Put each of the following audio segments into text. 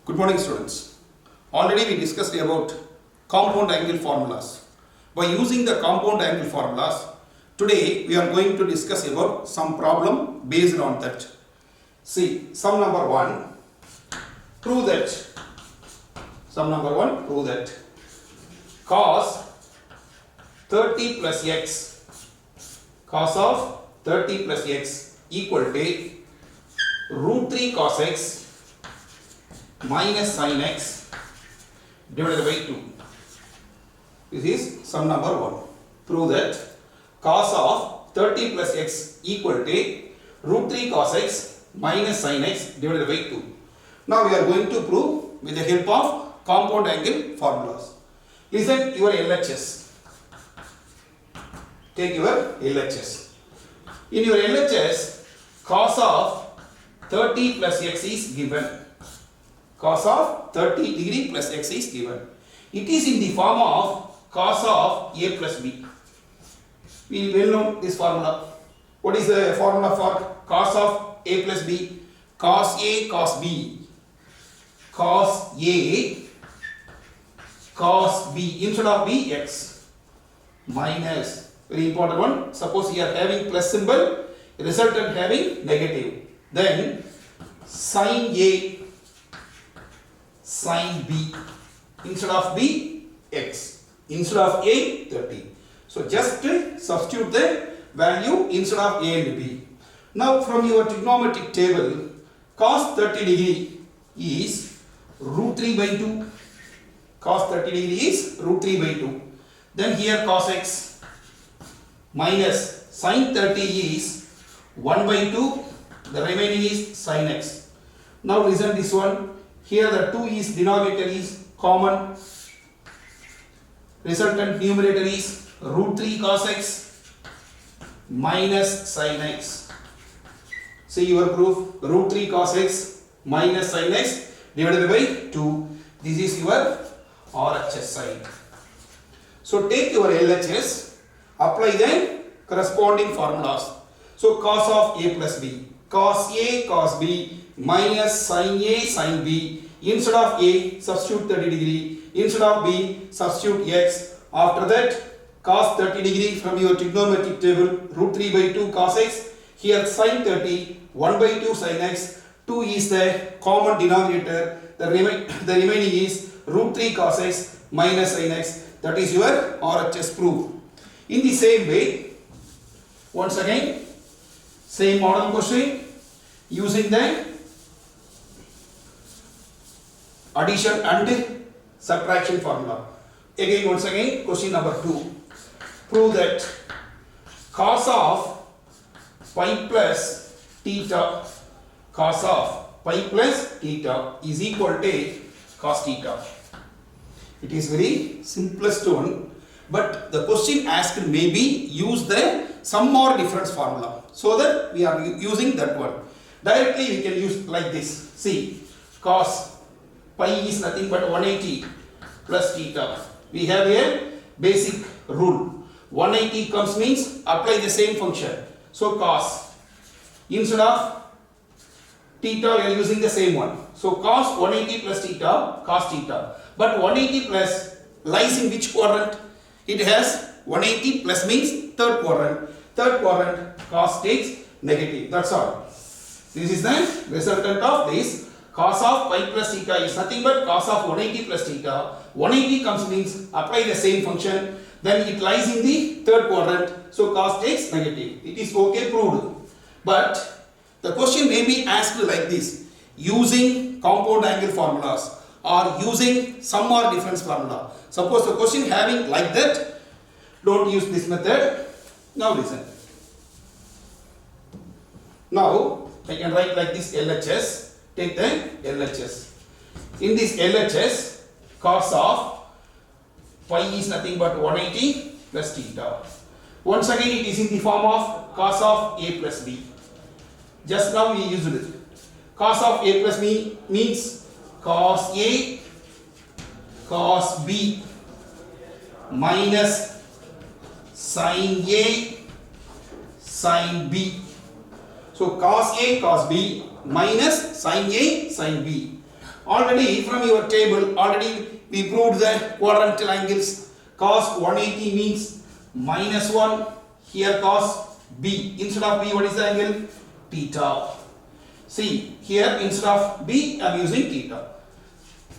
Good morning, students. Already we discussed about compound angle formulas. By using the compound angle formulas, today we are going to discuss about some problem based on that. See, sum number 1, prove that cos 30 plus x, cos of 30 plus x equal to root 3 cos x minus sin x divided by 2. This is sum number 1. Prove that cos of 30 plus x equal to root 3 cos x minus sin x divided by 2. Now we are going to prove with the help of compound angle formulas. Listen your LHS. Take your LHS. In your LHS, cos of 30 plus x is given. Cos of 30 degree plus x is given. It is in the form of cos of a plus b. We will know this formula. What is the formula for cos of a plus b? Cos a cos b. Cos a cos b, instead of b, x minus, very important one, suppose you are having plus symbol, resultant having negative, then sin a sin b, instead of b, x, instead of a, 30. So just substitute the value instead of a and b. Now from your trigonometric table, cos 30 degree is root 3 by 2. Cos 30 degree is root 3 by 2. Then here cos x minus sin 30 is 1 by 2. The remaining is sin x. Now listen this one. Here the 2 is denominator is common. Resultant numerator is root 3 cos x minus sin x. See your proof. Root 3 cos x minus sin x divided by 2. This is your RHS side. So take your LHS, apply the corresponding formulas. So cos of a plus b, cos a cos b minus sin a sin b, instead of a substitute 30 degree, instead of b substitute x. After that cos 30 degree from your trigonometric table, root 3 by 2 cos x, here sin 30 1 by 2 sin x, 2 is the common denominator, the remaining is root 3 cos x minus sin x. That is your RHS proof. In the same way, once again, same model question using the addition and subtraction formula. Again, once again, question number 2. Prove that cos of pi plus theta, cos of pi plus theta is equal to cos theta. It is very simplest one, but the question asked maybe use the sum or difference formula, so that we are using that one. Directly we can use like this. See, cos pi is nothing but 180 plus theta. We have a basic rule. 180 comes means apply the same function. So cos, instead of theta we are using the same one. So cos 180 plus theta, cos theta. But 180 plus lies in which quadrant? It has 180 plus means third quadrant. Third quadrant, cos takes negative. That's all. This is the resultant of this. Cos of pi plus theta is nothing but cos of 180 plus theta. 180 comes means apply the same function. Then it lies in the third quadrant. So cos takes negative. It is okay, proved. But the question may be asked like this, using compound angle formulas or using sum or difference formula. Suppose the question having like that, don't use this method. Now listen. Now I can write like this LHS. Take the LHS. In this LHS, cos of pi is nothing but 180 plus theta. Once again it is in the form of cos of a plus b. Just now we used it. Cos of a plus b means cos a cos b minus sin a sin b. So cos a cos b minus sin A sin B. Already from your table, already we proved the quadrantal angles. Cos 180 means -1. Here cos B. Instead of B, what is the angle? Theta. See, here instead of B, I am using theta.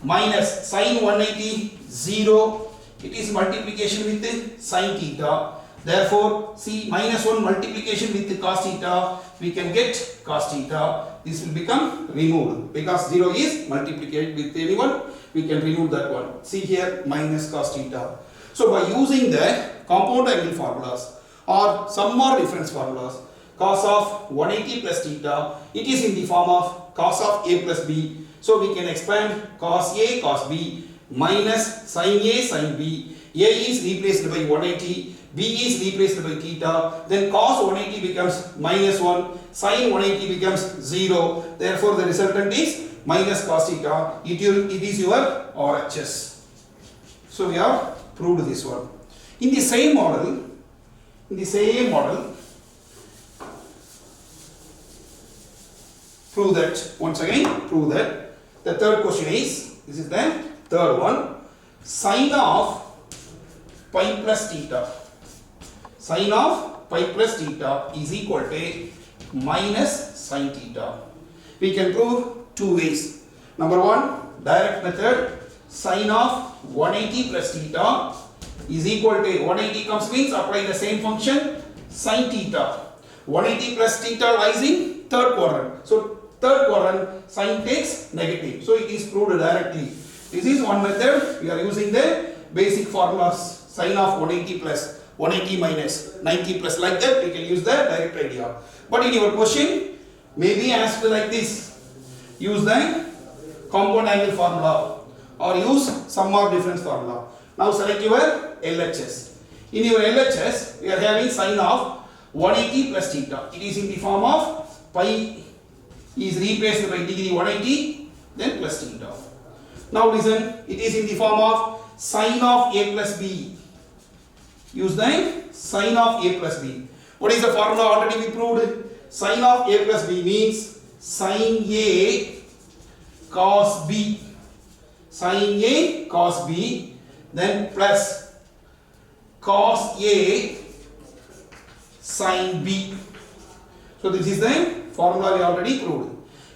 Minus sin 180, 0. It is multiplication with the sin theta. Therefore, see, -1 multiplication with the cos theta, we can get cos theta. This will become removed because 0 is multiplied with anyone. We can remove that one. See here, minus cos theta. So, by using the compound angle formulas or some more difference formulas, cos of 180 plus theta, it is in the form of cos of A plus B. So, we can expand cos A cos B minus sin A sin B. A is replaced by 180, B is replaced by theta, then cos 180 becomes -1, sin 180 becomes 0. Therefore, the resultant is minus cos theta. It is your RHS. So, we have proved this one. In the same model, prove that. The third question is, this is the third one, sin of pi plus theta. Sin of pi plus theta is equal to minus sin theta. We can prove two ways. Number one, direct method, sin of 180 plus theta is equal to 180 comes means apply the same function sin theta. 180 plus theta lies in third quadrant. So third quadrant sin takes negative. So it is proved directly. This is one method. We are using the basic formulas. Sin of 180 plus 180 minus 90 plus, like that we can use the direct idea. But in your question may be asked like this. Use the compound angle formula or use some more difference formula. Now select your LHS. In your LHS we are having sin of 180 plus theta. It is in the form of pi is replaced by degree 180 then plus theta. Now listen, it is in the form of sin of A plus B. Use the sin of A plus B. What is the formula already we proved? Sin of A plus B means sin A cos B. Sin A cos B then plus cos A sin B. So this is the formula we already proved.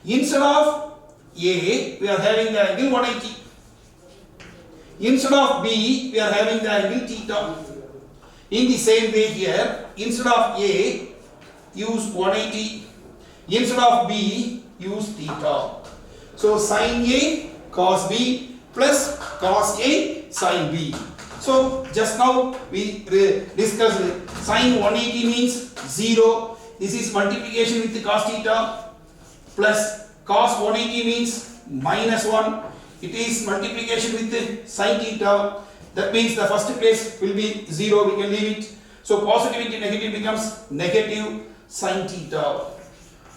Instead of A, we are having the angle 180. Instead of B, we are having the angle theta. In the same way here, instead of A, use 180. Instead of B, use theta. So sin A cos B plus cos A sin B. So just now we discussed sin 180 means 0. This is multiplication with the cos theta plus cos 180 means -1. It is multiplication with the sin theta. That means the first place will be 0. We can leave it. So positive into negative becomes negative sin theta.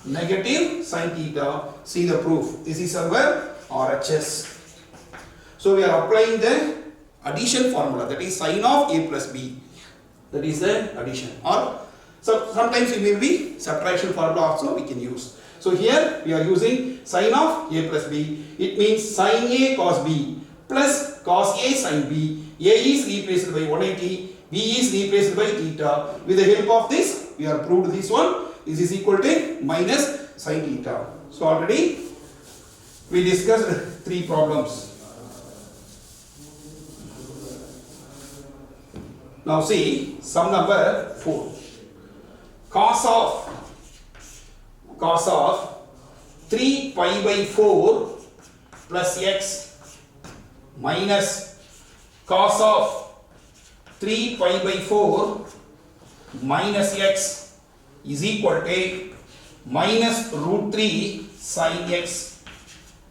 Negative sin theta. See the proof. This is our RHS. So we are applying the addition formula, that is sin of A plus B. That is the addition. Or so sometimes it may be subtraction formula also we can use. So here we are using sin of A plus B. It means sin A cos B plus cos A sin B. A is replaced by 180, B is replaced by theta. With the help of this, we have proved this one. This is equal to minus sin theta. So already we discussed 3 problems. Now see sum number 4. Cos of 3 pi by 4 plus x minus cos of 3 pi by 4 minus x is equal to minus root 3 sin x.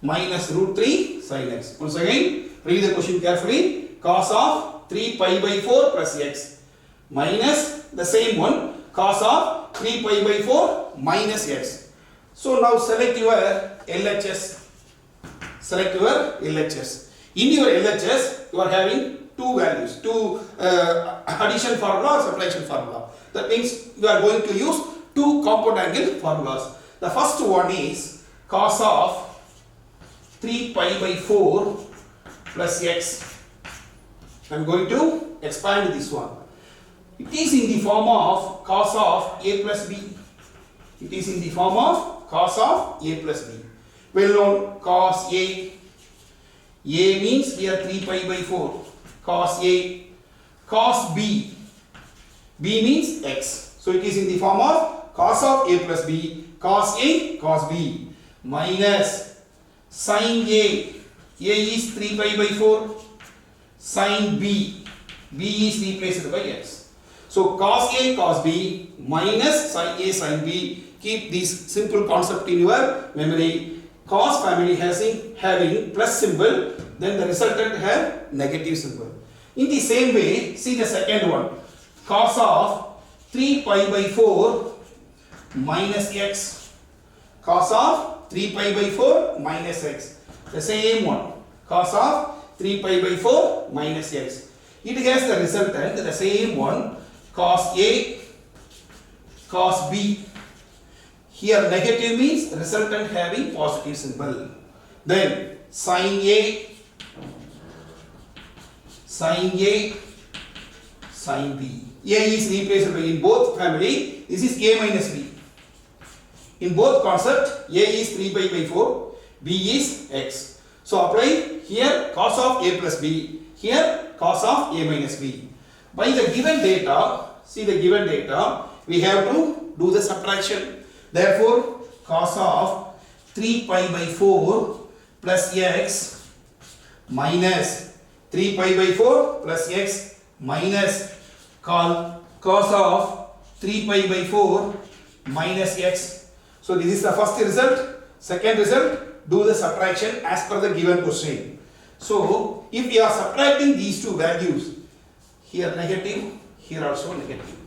Minus root 3 sin x. Once again, read the question carefully. Cos of 3 pi by 4 plus x minus the same one, cos of 3 pi by 4 minus x. So now select your LHS. Select your LHS. In your LHS, you are having two values, addition formula or subtraction formula. That means you are going to use two compound angle formulas. The first one is cos of 3 pi by 4 plus x. I am going to expand this one. It is in the form of cos of a plus b. It is in the form of cos of a plus b. Well known cos a. A means here 3 pi by 4. Cos a. Cos b. B means x. So it is in the form of cos of a plus b. Cos a, cos b. Minus sin a. A is 3 pi by 4. Sin b. B is replaced by x. So cos a, cos b minus sin a, sin b. Keep this simple concept in your memory. Cos family having plus symbol, then the resultant have negative symbol. In the same way, see the second one. Cos of 3 pi by 4 minus x. Cos of 3 pi by 4 minus x. The same one. Cos of 3 pi by 4 minus x. It has the resultant, the same one. Cos a, cos b. Here negative means resultant having positive symbol. Then sin a, sin a, sin b. A is replaced by, in both family, this is a minus b. In both concept, a is 3 pi by 4, b is x. So apply here cos of a plus b, here cos of a minus b. By the given data, see the given data, we have to do the subtraction. Therefore, cos of 3 pi by 4 plus x minus 3 pi by 4 plus x minus cos of 3 pi by 4 minus x. So this is the first result. Second result, do the subtraction as per the given question. So if we are subtracting these two values, here negative, here also negative.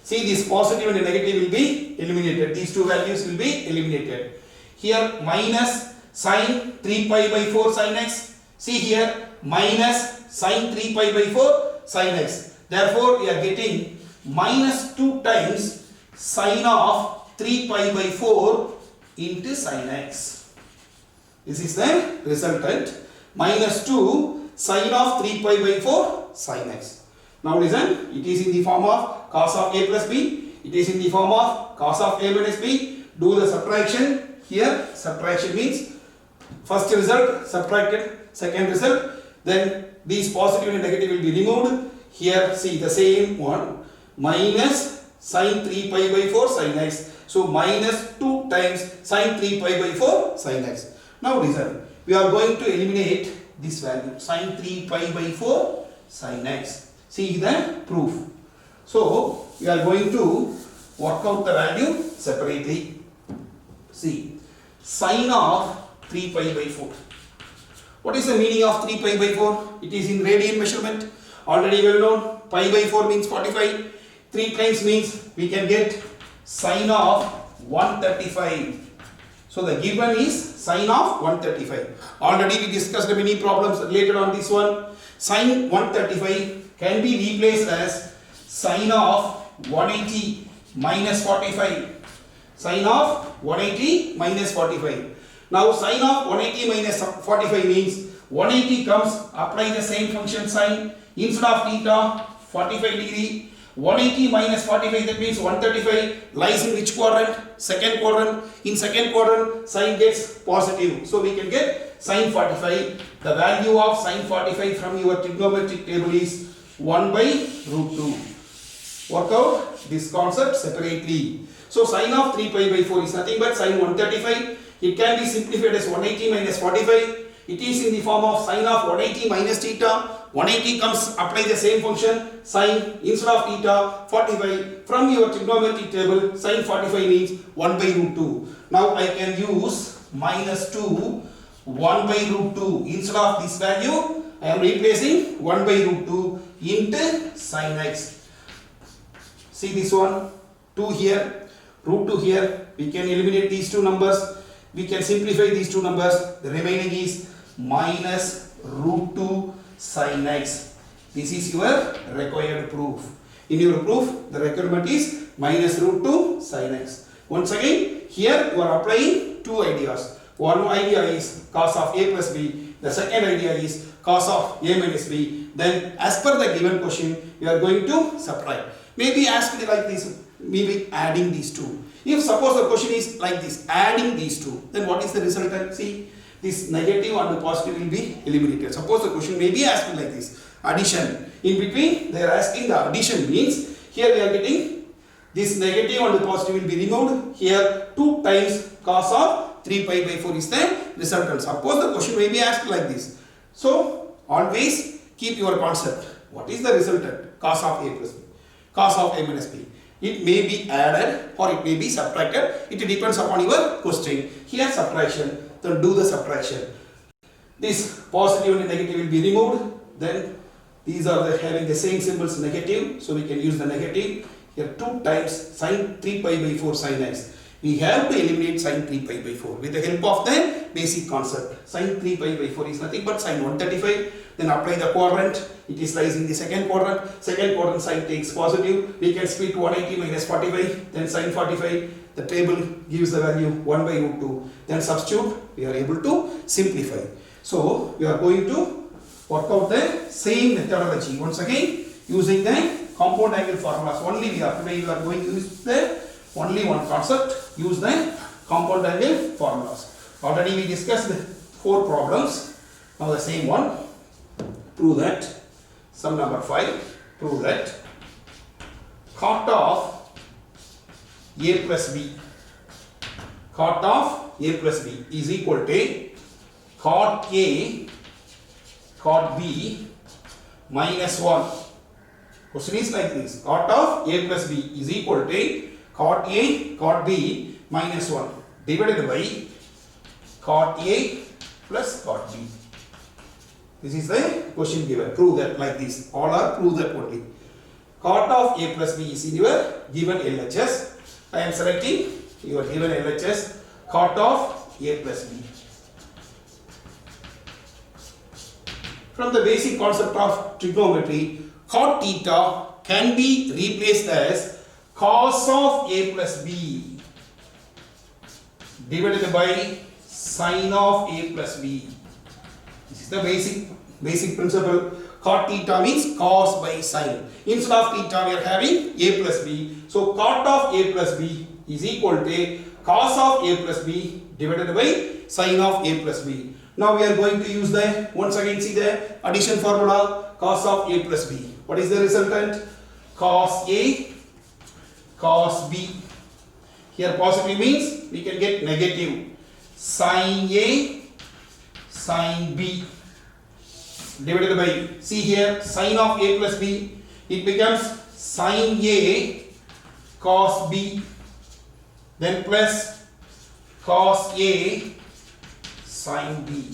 See, this positive and negative will be eliminated. These two values will be eliminated. Here minus sin 3 pi by 4 sin x. See here minus sin 3 pi by 4 sin x. Therefore, we are getting minus 2 times sin of 3 pi by 4 into sin x. This is the resultant. Minus 2 sin of 3 pi by 4 sin x. Now listen, it is in the form of cos of a plus b. It is in the form of cos of a minus b. Do the subtraction. Here subtraction means first result subtracted, second result. Then these positive and negative will be removed. Here see the same one. Minus sin 3 pi by 4 sin x. So minus 2 times sin 3 pi by 4 sin x. Now listen, we are going to eliminate this value sin 3 pi by 4 sin x. See the proof. So we are going to work out the value separately. See, sin of 3 pi by 4. What is the meaning of 3 pi by 4? It is in radian measurement. Already well known. Pi by 4 means 45. 3 times means we can get sin of 135. So the given is sin of 135. Already we discussed many problems related on this one. Sin 135 can be replaced as sin of 180 minus 45. Sin of 180 minus 45. Now sin of 180 minus 45 means 180 comes, apply the same function sin, instead of theta 45 degree. 180 minus 45, that means 135 lies in which quadrant? Second quadrant. In second quadrant, sin gets positive. So we can get sin 45. The value of sin 45 from your trigonometric table is 1 by root 2. Work out this concept separately. So sin of 3 pi by 4 is nothing but sin 135. It can be simplified as 180 minus 45. It is in the form of sin of 180 minus theta. 180 comes, apply the same function, sin instead of theta 45. From your trigonometric table, sin 45 means 1 by root 2. Now I can use minus 2, 1 by root 2. Instead of this value, I am replacing 1 by root 2 into sin x. See this one, 2 here, root 2 here. We can eliminate these two numbers. We can simplify these two numbers. The remaining is minus root 2 sin x. This is your required proof. In your proof, the requirement is minus root 2 sin x. Once again, here you are applying two ideas. One idea is cos of a plus b. The second idea is cos of a minus b. Then as per the given question, we are going to subtract. Maybe asked like this, maybe adding these two. If suppose the question is like this, adding these two, then what is the resultant? See, this negative and the positive will be eliminated. Suppose the question may be asked like this, addition. In between, they are asking the addition means, here we are getting this negative and the positive will be removed. Here 2 times cos of 3 pi by 4 is the resultant. Suppose the question may be asked like this. So, always keep your concept. What is the resultant? Cos of a plus b. Cos of a minus b. It may be added or it may be subtracted. It depends upon your question. Here subtraction, then do the subtraction. This positive and negative will be removed. Then these are having the same symbols negative. So we can use the negative. Here 2 times sin 3 pi by 4 sin x. We have to eliminate sin 3 pi by 4 with the help of the basic concept. Sin 3 pi by 4 is nothing but sin 135. Then apply the quadrant. It is lies in the second quadrant. Second quadrant sign takes positive. We can split 180 minus 45. Then sin 45. The table gives the value 1 by root 2. Then substitute. We are able to simplify. So we are going to work out the same methodology. Once again, using the compound angle formulas. Only today we are going to use the only one concept. Use the compound angle formulas. Already we discussed 4 problems. Now the same one. Prove that. Sum number 5. Prove that cot of a plus b. Cot of a plus b is equal to cot a cot b minus 1. Question is like this. Cot of a plus b is equal to cot a cot b minus 1 divided by cot a plus cot b. This is the question given. Prove that like this. All are prove that only. Cot of a plus b is in your given LHS. I am selecting your given LHS. Cot of a plus b. From the basic concept of trigonometry, cot theta can be replaced as cos of a plus b divided by sin of a plus b. This is the basic principle. Cot theta means cos by sin. Instead of theta we are having a plus b. So cot of a plus b is equal to cos of a plus b divided by sin of a plus b. Now we are going to use the, once again see the addition formula, cos of a plus b. What is the resultant? Cos a cos b. Here positive means we can get negative. Sin a sin b divided by, see here, sin of a plus b, it becomes sin a cos b, then plus cos a sin b.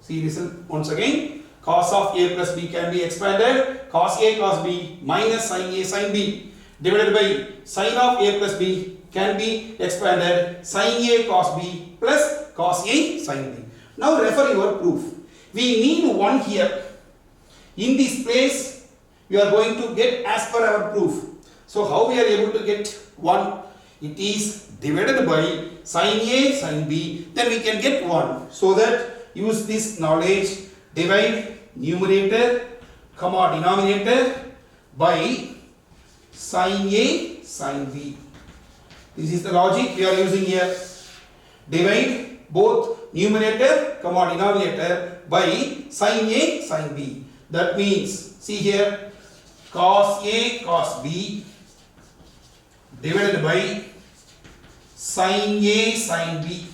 See this once again, cos of a plus b can be expanded, cos a cos b minus sin a sin b divided by sin of a plus b can be expanded, sin a cos b plus cos a sin b. Now refer your proof. We need 1 here. In this place, we are going to get as per our proof. So how we are able to get 1? It is divided by sin a sin b. Then we can get 1. So that use this knowledge. Divide numerator, comma denominator by sin a sin b. This is the logic we are using here. Divide both numerator, comma denominator by sin a sin b. That means, see here, cos a cos b divided by sin a sin b.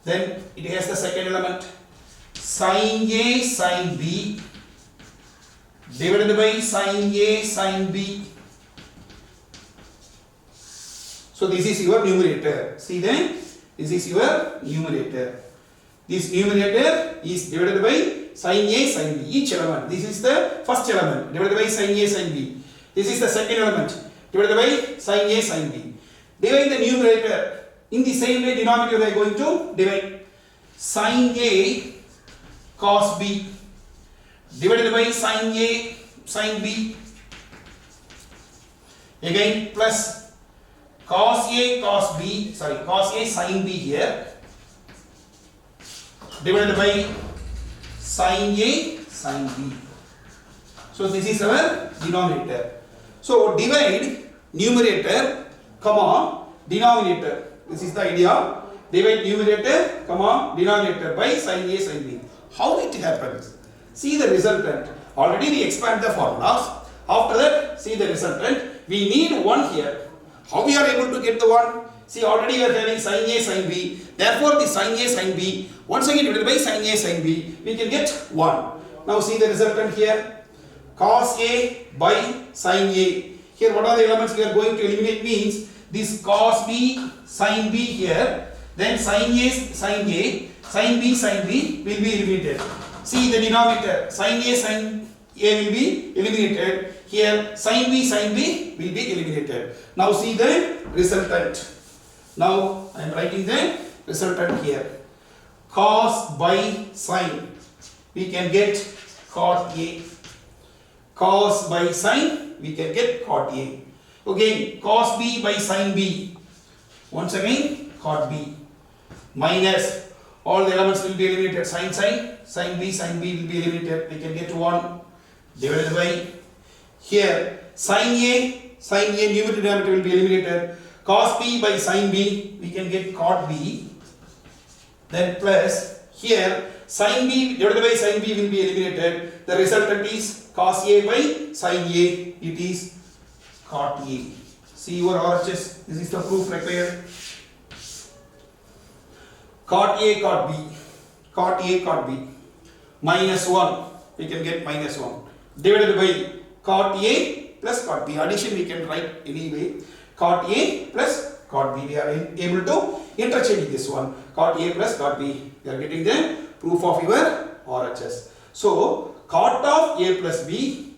Then it has the second element, sin a sin b divided by sin a sin b. So this is your numerator. See then, this is your numerator. This numerator is divided by sin a sin b. Each element. This is the first element divided by sin a sin b. This is the second element divided by sin a sin b. Divide the numerator. In the same way, denominator we are going to divide sin a cos b divided by sin a sin b. Again plus cos a sin b here divided by sin A sin B. So this is our denominator. So divide numerator, comma, denominator. This is the idea. Divide numerator, comma, denominator by sin A sin B. How it happens? See the resultant. Already we expand the formulas. After that, see the resultant. We need 1 here. How we are able to get the 1? See, already we are having sin A sin B. Therefore, the sin A sin B, once again divided by sin A sin B, we can get 1. Now see the resultant here. Cos A by sin A. Here what are the elements we are going to eliminate means this cos B sin B here, then sin A sin A, sin B sin B will be eliminated. See the denominator, sin A sin A will be eliminated. Here sin B sin B will be eliminated. Now see the resultant. Now I am writing the resultant here. Cos by sin, we can get cot A. Cos by sin, we can get cot A. Again, cos B by sin B. Once again, cot B. Minus, all the elements will be eliminated. Sin B will be eliminated. We can get 1 divided by, here, sin A numerator denominator will be eliminated. Cos B by sin B, we can get cot B. Then plus, here, sin B divided by sin B will be eliminated. The resultant is cos A by sin A, it is cot A. See your RHS, this is the proof required. Cot A, cot B, cot A, cot B, minus 1, we can get minus 1, divided by cot A plus cot B. Addition we can write anyway. Cot A plus cot B, we are able to interchange this one. Cot A plus cot B, we are getting the proof of your RHS. So, cot of A plus B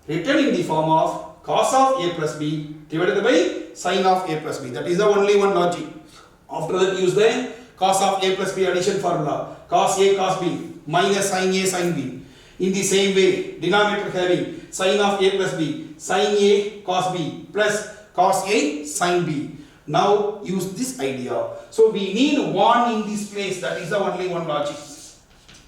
written in the form of cos of A plus B divided by sin of A plus B. That is the only one logic. After that, use the cos of A plus B addition formula. Cos A cos B minus sin A sin B. In the same way, denominator having sin of A plus B, sin A cos B plus cos A sin B. Now use this idea. So we need 1 in this place. That is the only one logic.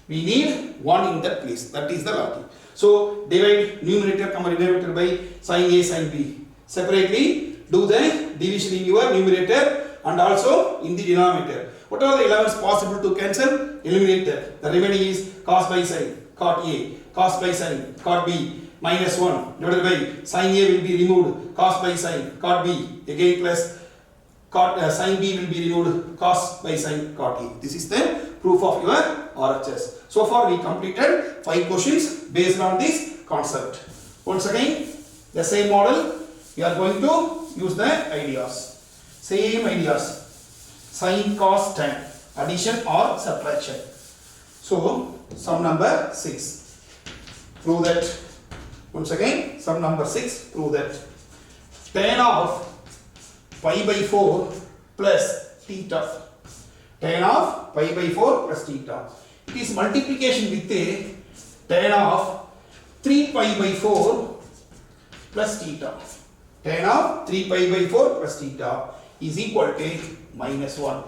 We need 1 in that place. That is the logic. So divide numerator comma denominator by sin A sin B. Separately do the division in your numerator and also in the denominator. What are the elements possible to cancel? Eliminate that. The remaining is cos by sin, cot A, cos by sin, cot B, minus 1 divided by sin A will be removed, cos by sin, cot B, again plus cot sin B will be removed, cos by sin, cot A. This is the proof of your RHS. So far we completed 5 questions based on this concept. Once again, the same model, we are going to use the ideas. Same ideas. Sin, cos, tan, addition or subtraction. So, sum number 6. Prove that. Once again, sum number 6, prove that tan of pi by 4 plus theta. Tan of pi by 4 plus theta. It is multiplication with a tan of 3 pi by 4 plus theta. Tan of 3 pi by 4 plus theta is equal to minus 1.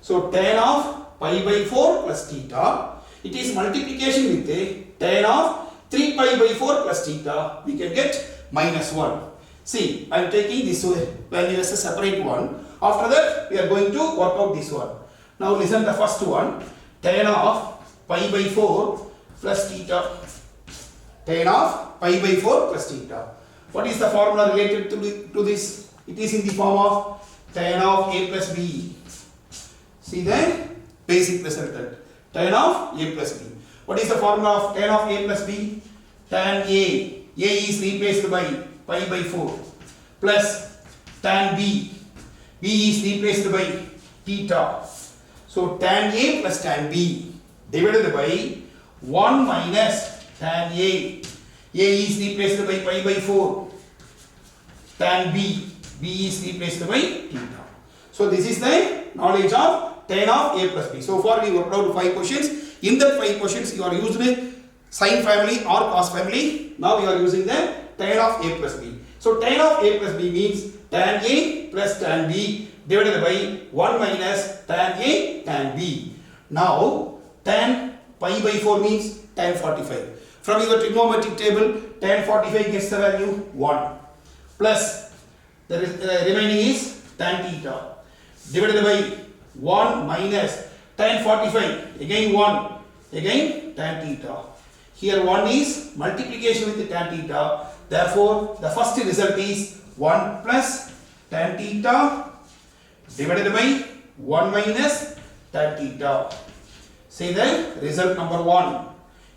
So tan of pi by 4 plus theta, it is multiplication with a tan of 3 pi by 4 plus theta, we can get minus 1. See, I am taking this value as a separate one. After that, we are going to work out this one. Now listen the first one, tan of pi by 4 plus theta. Tan of pi by 4 plus theta. What is the formula related to this? It is in the form of tan of A plus B. See the basic resultant. Tan of A plus B. What is the formula of tan of A plus B? Tan A. A is replaced by pi by 4 plus tan B. B is replaced by theta. So tan A plus tan B divided by 1 minus tan A. A is replaced by pi by 4. Tan B. B is replaced by theta. So this is the knowledge of tan of A plus B. So far we worked out 5 questions. In that 5 questions you are using sin family or cos family. Now we are using the tan of A plus B. So tan of A plus B means tan A plus tan B divided by 1 minus tan A tan B. Now tan pi by 4 means tan 45. From your trigonometric table, tan 45 gets the value 1 plus the remaining is tan theta divided by 1 minus tan 45 again 1 again tan theta. Here 1 is multiplication with tan theta. Therefore, the first result is 1 plus tan theta divided by 1 minus tan theta. Say the result number 1.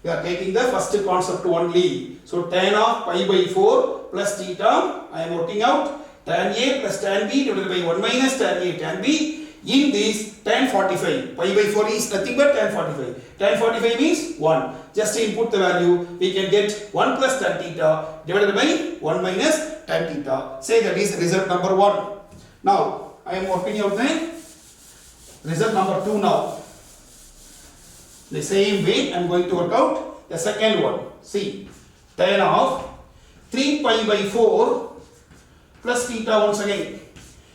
We are taking the first concept only. So tan of pi by 4 plus theta, I am working out tan A plus tan B divided by 1 minus tan A tan B. In this tan 45, pi by 4 is nothing but tan 45. Tan 45 means 1. Just input the value, we can get 1 plus tan theta divided by 1 minus tan theta. Say that is result number 1. Now, I am working out the result number 2 now. The same way I am going to work out the second one. See, tan of 3 pi by 4 plus theta once again.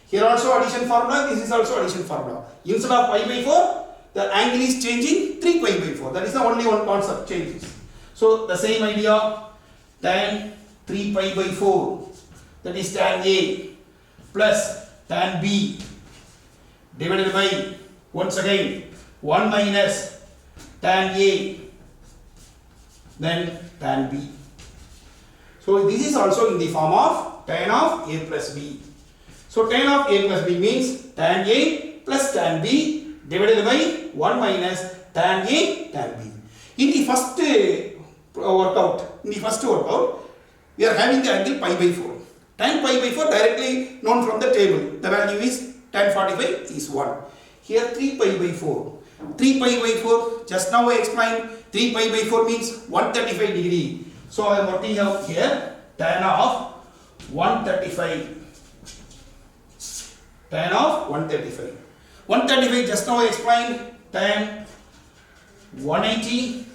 Here also addition formula, this is also addition formula. Instead of pi by 4, the angle is changing 3 pi by 4. That is the only one concept changes. So the same idea, tan 3 pi by 4, that is tan A plus tan B divided by once again 1 minus tan A then tan B. So this is also in the form of tan of A plus B. So tan of A plus B means tan A plus tan B divided by 1 minus tan A tan B. In the first workout, we are having the angle pi by 4. Tan pi by 4 directly known from the table. The value is tan 45 is 1. Here 3 pi by 4. 3 pi by 4, just now I explained 3 pi by 4 means 135 degree. So I am working out here tan of 135. Tan of 135. 135 just now I explained tan 180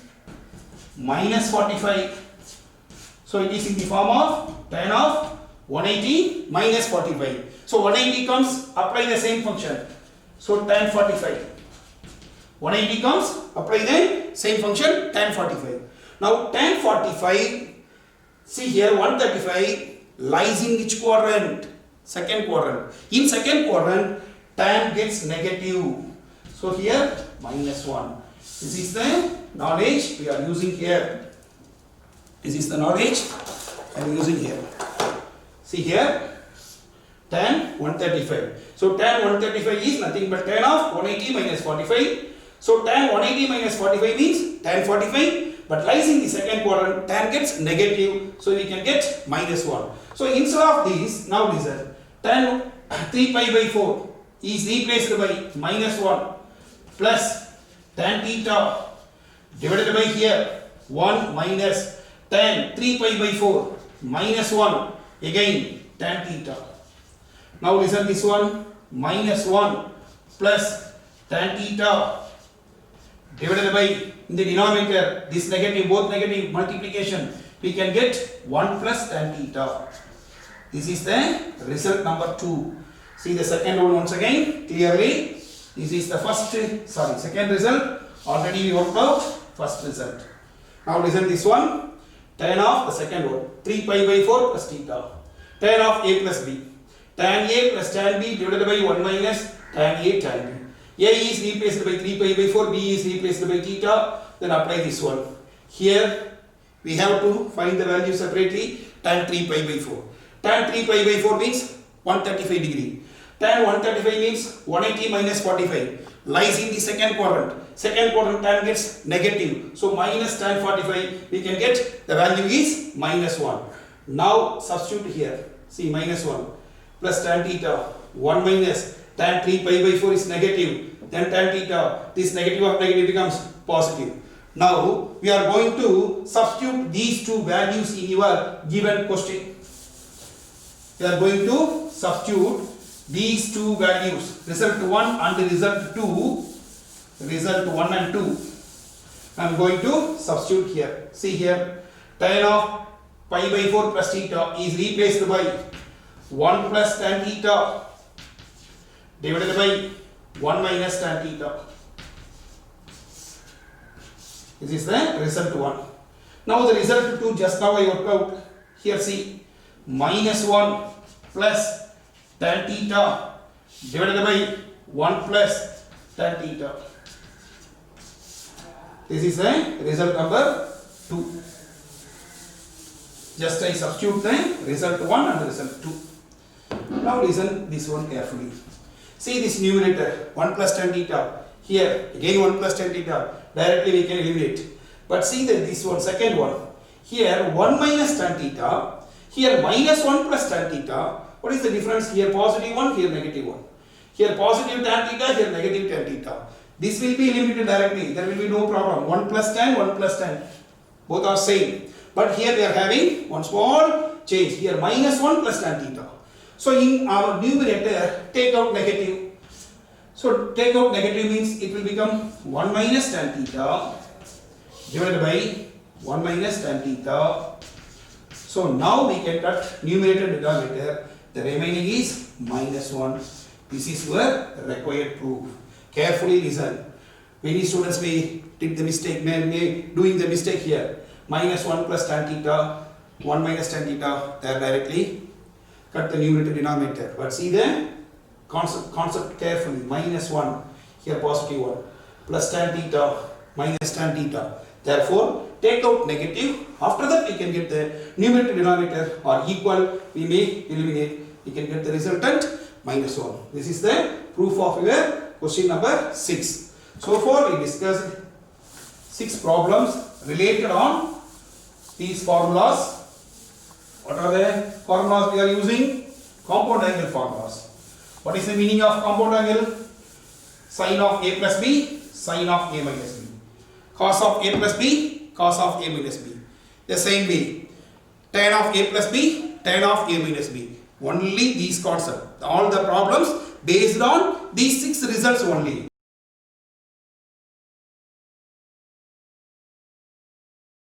minus 45. So it is in the form of tan of 180 minus 45. So 180 comes, apply the same function. So tan 45. 180 comes, apply the same function, tan 45. Now tan 45, see here 135 lies in which quadrant? Second quadrant. In second quadrant, tan gets negative. So here minus 1. This is the knowledge we are using here. This is the knowledge I am using here. See here tan 135. So tan 135 is nothing but tan of 180 minus 45. So tan 180 minus 45 means tan 45, but lies in the second quadrant, tan gets negative, so we can get minus 1. So instead of this, now listen, tan 3 pi by 4 is replaced by minus 1 plus tan theta divided by here 1 minus tan 3 pi by 4 minus 1 again tan theta. Now listen this one, minus 1 plus tan theta divided by, in the denominator, this negative, both negative multiplication, we can get 1 plus tan theta. This is the result number 2. See the second one once again, clearly. This is the second result. Already we worked out first result. Now listen this one, tan of the second one, 3 pi by 4 plus theta. Tan of A plus B. Tan A plus tan B divided by 1 minus tan A tan B. A is replaced by 3 pi by 4, B is replaced by theta, then apply this one. Here we have to find the value separately, tan 3 pi by 4. Tan 3 pi by 4 means 135 degree. Tan 135 means 180 minus 45, lies in the second quadrant. Second quadrant tan gets negative, so minus tan 45, we can get the value is minus 1. Now substitute here, see minus 1 plus tan theta, 1 minus tan 3 pi by 4 is negative, then tan theta, this negative of negative becomes positive. Now we are going to substitute these two values in your given question. We are going to substitute these two values, result 1 and result 2, result 1 and 2. I am going to substitute here. See here, tan of pi by 4 plus theta is replaced by 1 plus tan theta divided by 1 minus tan theta. This is the result 1. Now the result 2 just now I worked out. Here see, minus 1 plus tan theta divided by 1 plus tan theta. This is the result number 2. Just I substitute the result 1 and the result 2. Now listen this one carefully. See this numerator 1 plus tan theta. Here again 1 plus tan theta. Directly we can eliminate. But see that this one, second one. Here 1 minus tan theta. Here minus 1 plus tan theta. What is the difference? Here positive 1, here negative 1. Here positive tan theta, here negative tan theta. This will be eliminated directly. There will be no problem. 1 plus tan, 1 plus tan. Both are same. But here we are having one small change. Here minus 1 plus tan theta. So in our numerator, take out negative. So take out negative means it will become 1 minus tan theta divided by 1 minus tan theta. So now we can cut numerator and denominator. The remaining is minus 1. This is your required proof. Carefully listen. Many students may take the mistake, may doing the mistake here. Minus 1 plus tan theta, 1 minus tan theta, there directly cut the numerator denominator. But see the concept carefully. Minus 1, here positive 1, plus tan theta, minus tan theta. Therefore, take out negative. After that, we can get the numerator denominator are equal. We may eliminate. We can get the resultant minus 1. This is the proof of your question number 6. So far, we discussed 6 problems related on these formulas. What are the formulas we are using? Compound angle formulas. What is the meaning of compound angle? Sine of A plus B, sine of A minus B. Cos of A plus B, cos of A minus B. The same way, tan of A plus B, tan of A minus B. Only these concepts. All the problems based on these 6 results only.